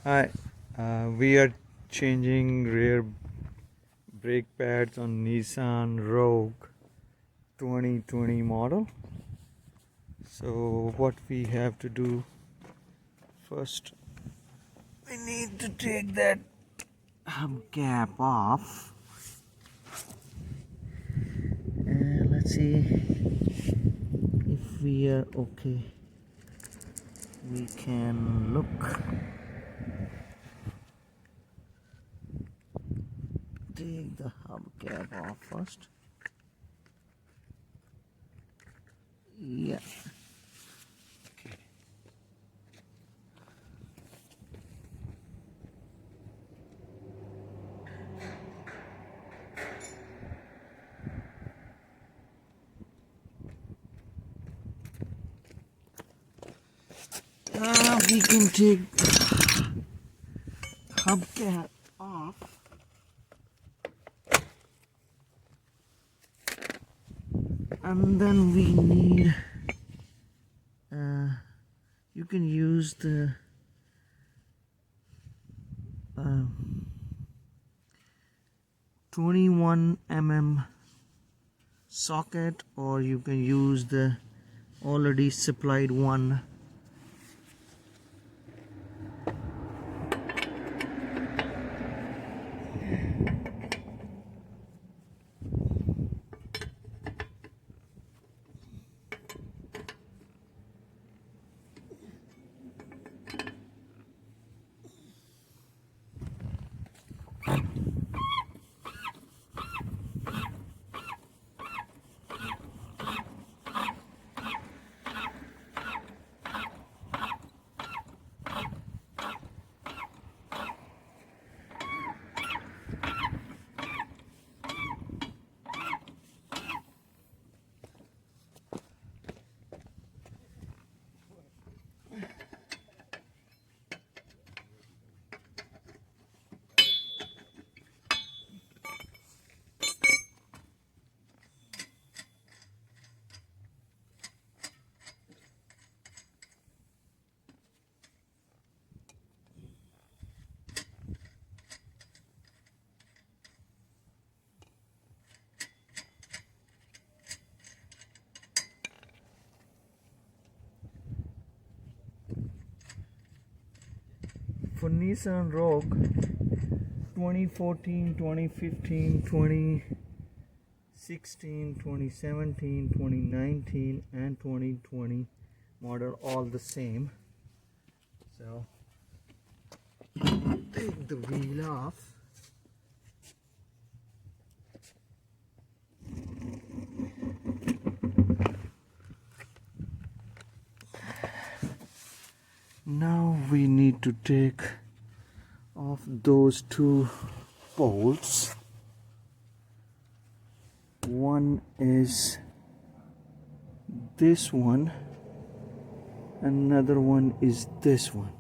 Hi, we are changing rear brake pads on Nissan Rogue 2020 model. So what we have to do first, we need to take that hubcap off. And let's see if we are okay. We can look. Take the hubcap off first. Yeah. Okay. We can take hubcap off. And then we need you can use the 21 mm socket, or you can use the already supplied one. For Nissan Rogue 2014, 2015, 2016, 2017, 2019 and 2020 model, all the same. So take the wheel off. Now we need to take off those two bolts. One is this one, another one is this one.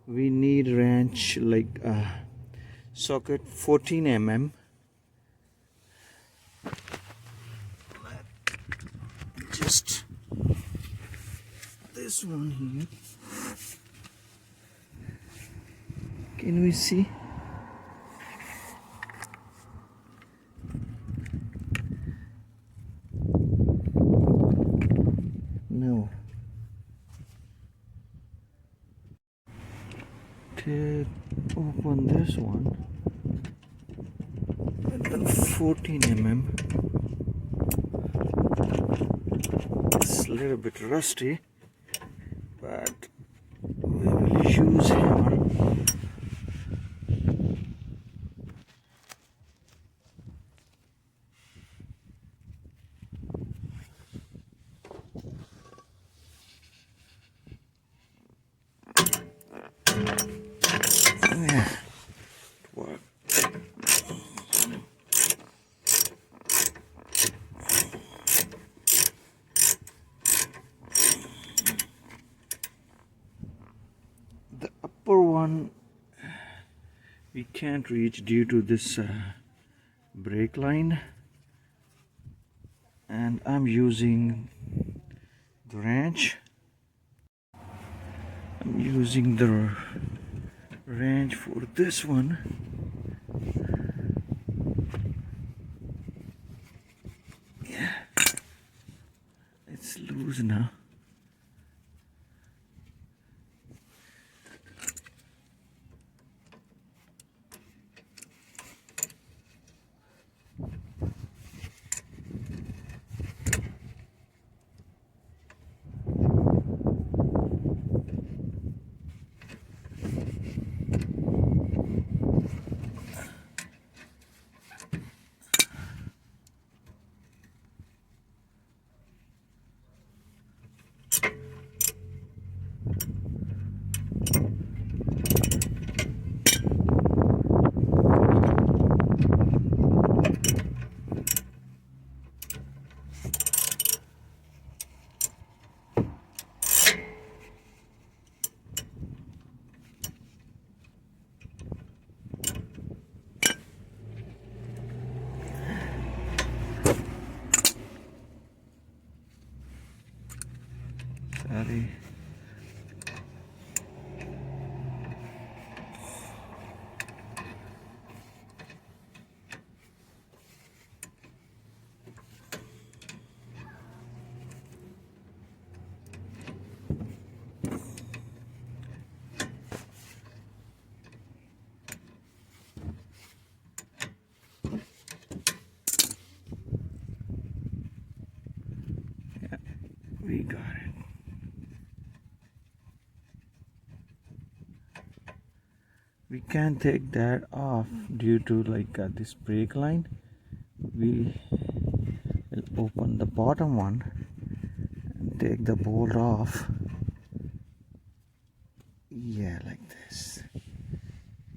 We need wrench like socket 14 mm. Just this one here. Can we see? No. Open this one. And then 14 mm. It's a little bit rusty, but we will use hammer. Yeah, work. The upper one we can't reach due to this brake line, and I'm using the wrench. I'm using the wrench for this one. Yeah, it's loose now. Sorry. Yeah, we got it. We can't take that off due to this brake line. We will open the bottom one and take the bolt off. Yeah, like this.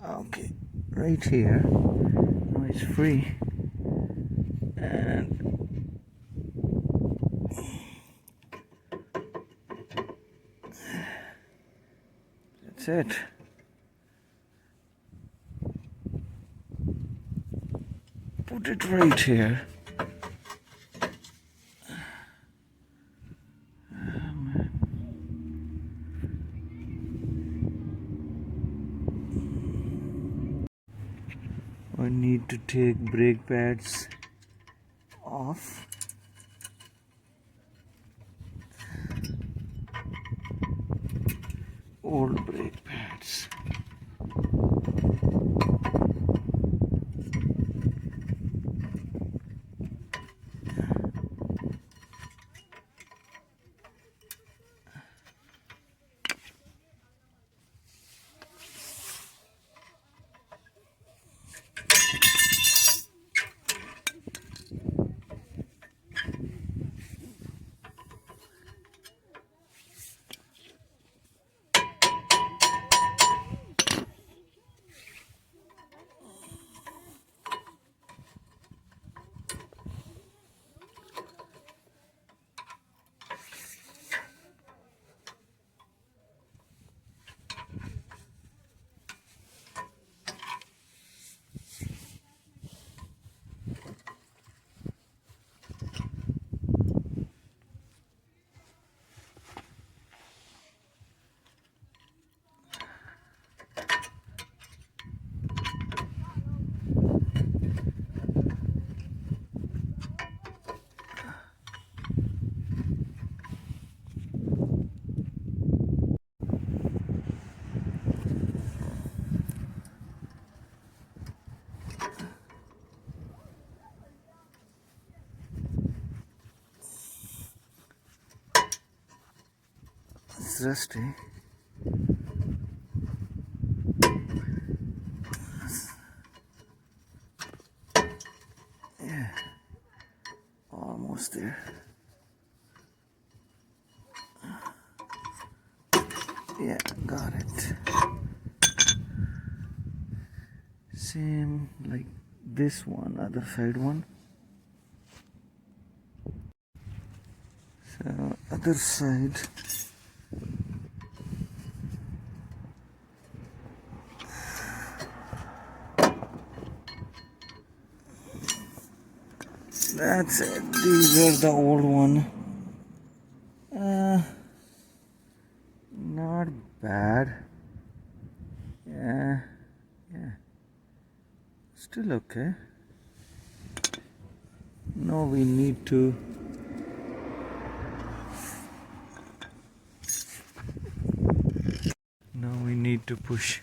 Okay, right here. Now it's free. And that's it. Put it right here. I need to take brake pads off. Old brake pads. It's rusty. Yeah, almost there. Yeah, got it. Same like this one, other side one. So other side. That's it. These are the old one. Not bad. Yeah. Still okay. Now we need to push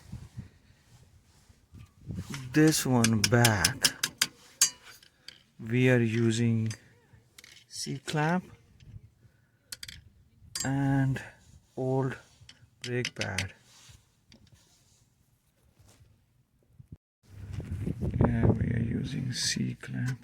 this one back. We are using C-clamp and old brake pad. Yeah, we are using C-clamp.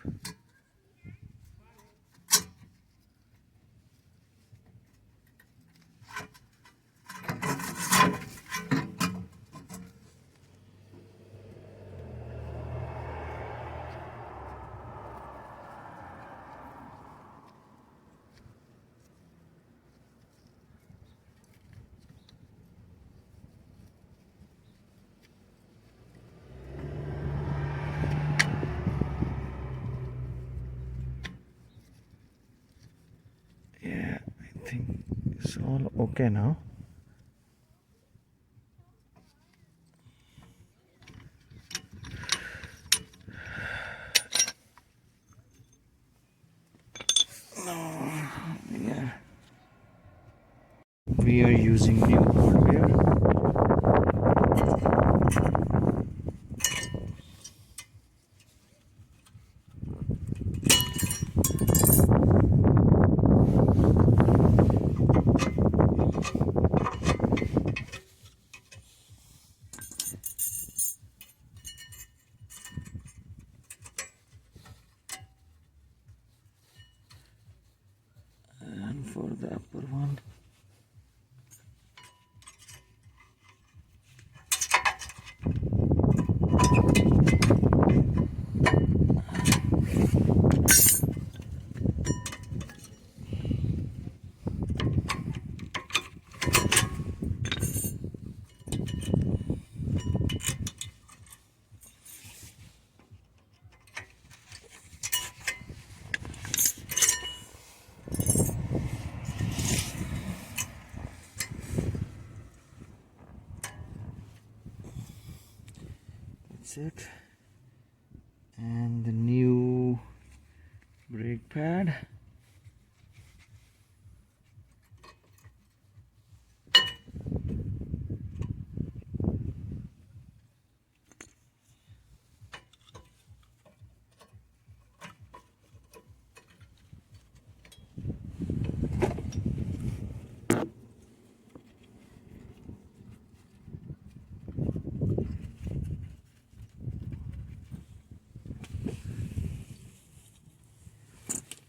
Yeah, I think it's all okay now. Yeah, we are using new hardware. And for the upper one, that's it. And the new brake pad.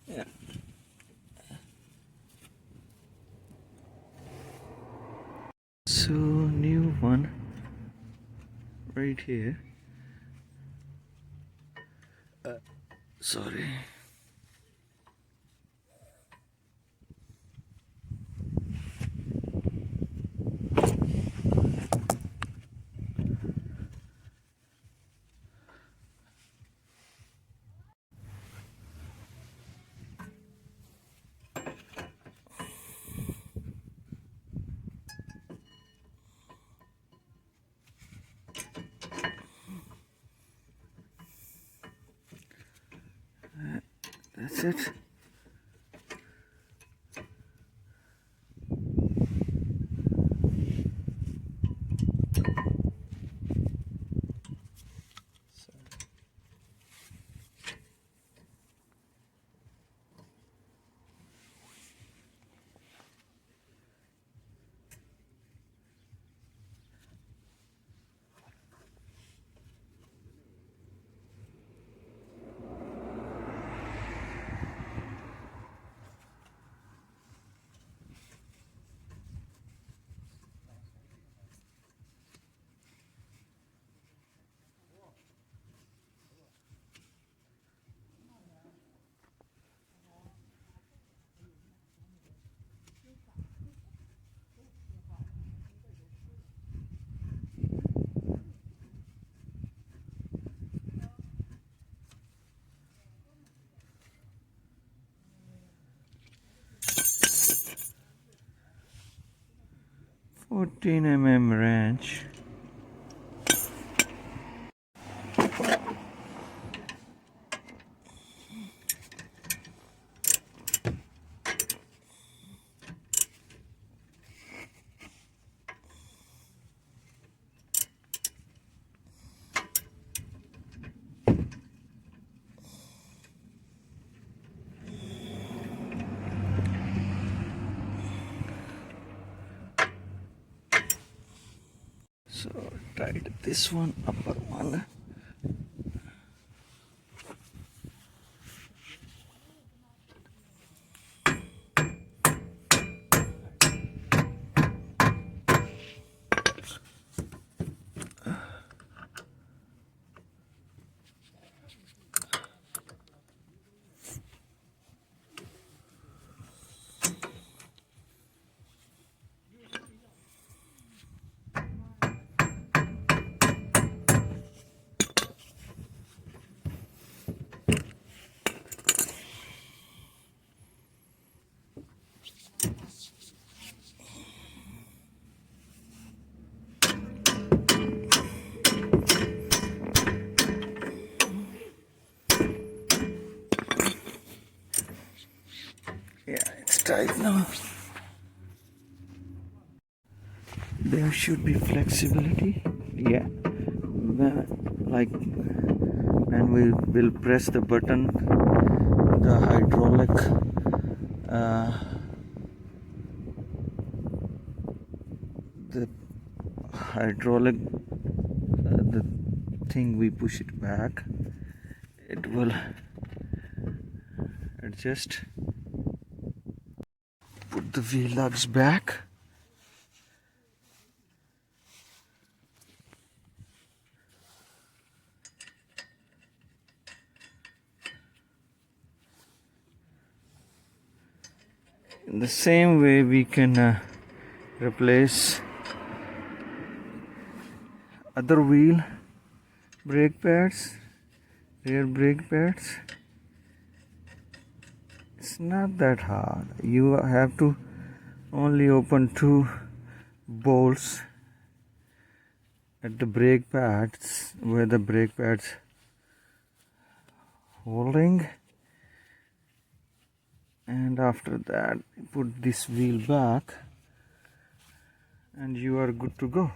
Yeah. So new one right here. Sorry. That's it. Fourteen mm wrench. So tied this one, upper one. Yeah, it's tight now. There should be flexibility. Yeah, when we will press the button, the hydraulic the hydraulic the thing, we push it back, it will adjust. Put the wheel lugs back. In the same way, we can replace other wheel brake pads, rear brake pads. It's not that hard. You have to only open 2 bolts at the brake pads where the brake pads holding, and after that put this wheel back and you are good to go.